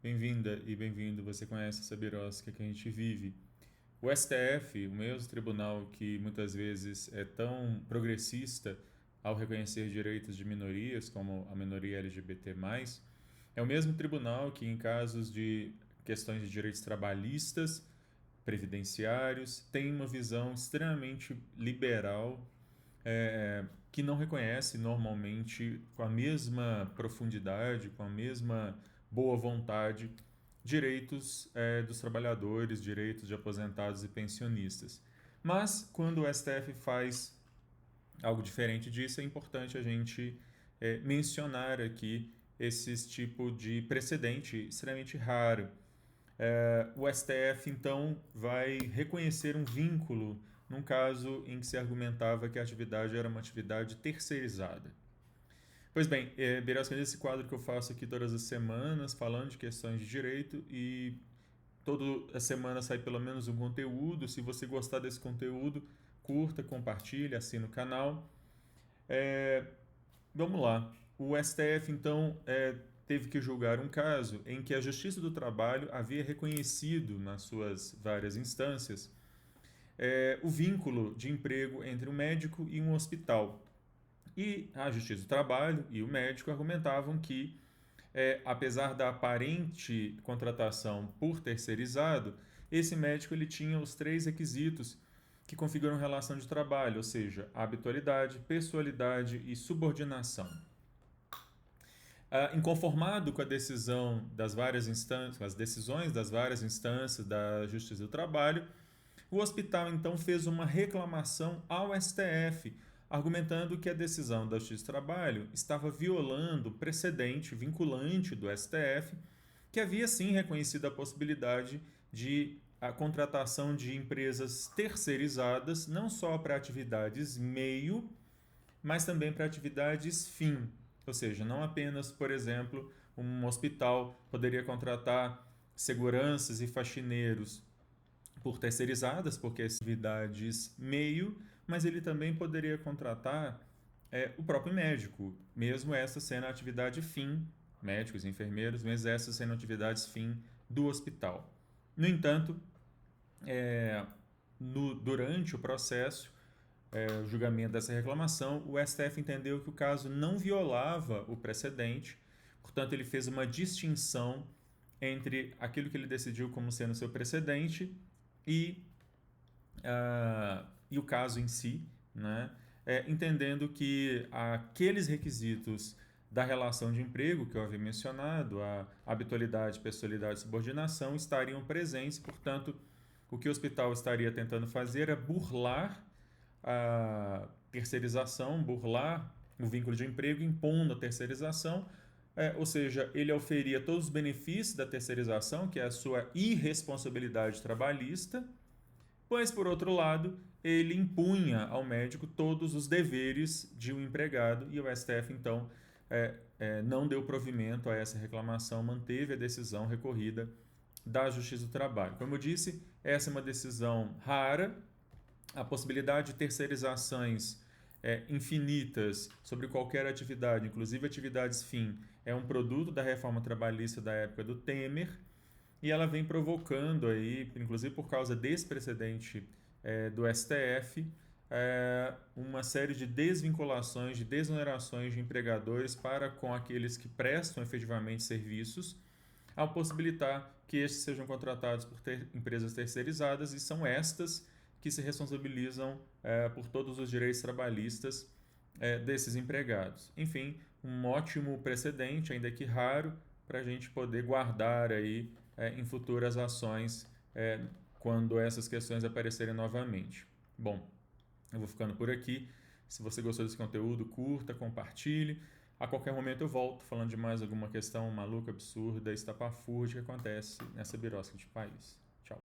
Bem-vinda e bem-vindo. Você conhece essa birosca que a gente vive. O STF, o mesmo tribunal que muitas vezes é tão progressista ao reconhecer direitos de minorias, como a minoria LGBT+, é o mesmo tribunal que, em casos de questões de direitos trabalhistas, previdenciários, tem uma visão extremamente liberal, que não reconhece normalmente com a mesma profundidade, com a mesma boa vontade, direitos dos trabalhadores, direitos de aposentados e pensionistas. Mas quando o STF faz algo diferente disso, é importante a gente mencionar aqui esse tipo de precedente extremamente raro. O STF então vai reconhecer um vínculo num caso em que se argumentava que a atividade era uma atividade terceirizada. Pois bem, Birasca, nesse quadro que eu faço aqui todas as semanas, falando de questões de direito, e toda semana sai pelo menos um conteúdo. Se você gostar desse conteúdo, curta, compartilhe, assine o canal. É, Vamos lá. O STF, então, teve que julgar um caso em que a Justiça do Trabalho havia reconhecido, nas suas várias instâncias, o vínculo de emprego entre um médico e um hospital. E a Justiça do Trabalho e o médico argumentavam que, apesar da aparente contratação por terceirizado, esse médico ele tinha os três requisitos que configuram relação de trabalho, ou seja, habitualidade, pessoalidade e subordinação. Inconformado com a decisão das várias instâncias, as decisões das várias instâncias da Justiça do Trabalho, o hospital então fez uma reclamação ao STF, argumentando que a decisão da Justiça do Trabalho estava violando o precedente vinculante do STF, que havia sim reconhecido a possibilidade de a contratação de empresas terceirizadas, não só para atividades meio, mas também para atividades fim. Ou seja, não apenas, por exemplo, um hospital poderia contratar seguranças e faxineiros por terceirizadas, porque as atividades meio, mas ele também poderia contratar o próprio médico, mesmo essa sendo a atividade fim, médicos e enfermeiros, mesmo essas sendo atividades fim do hospital. No entanto, durante o processo, o julgamento dessa reclamação, o STF entendeu que o caso não violava o precedente, portanto, ele fez uma distinção entre aquilo que ele decidiu como sendo seu precedente e, e o caso em si, né? Entendendo que aqueles requisitos da relação de emprego que eu havia mencionado, a habitualidade, pessoalidade e subordinação, estariam presentes, portanto, o que o hospital estaria tentando fazer é burlar a terceirização, burlar o vínculo de emprego, impondo a terceirização, ou seja, ele oferia todos os benefícios da terceirização, que é a sua irresponsabilidade trabalhista, mas, por outro lado, ele impunha ao médico todos os deveres de um empregado e o STF, então, não deu provimento a essa reclamação, manteve a decisão recorrida da Justiça do Trabalho. Como eu disse, essa é uma decisão rara. A possibilidade de terceirizações infinitas sobre qualquer atividade, inclusive atividades fim, é um produto da reforma trabalhista da época do Temer, e ela vem provocando aí, inclusive por causa desse precedente do STF, uma série de desvinculações, de desonerações de empregadores para com aqueles que prestam efetivamente serviços, ao possibilitar que estes sejam contratados por empresas terceirizadas, e são estas que se responsabilizam por todos os direitos trabalhistas desses empregados. Enfim, um ótimo precedente, ainda que raro, para a gente poder guardar aí em futuras ações quando essas questões aparecerem novamente. Bom, eu vou ficando por aqui. Se você gostou desse conteúdo, curta, compartilhe. A qualquer momento eu volto falando de mais alguma questão maluca, absurda, estapafúrdia que acontece nessa birosca de país.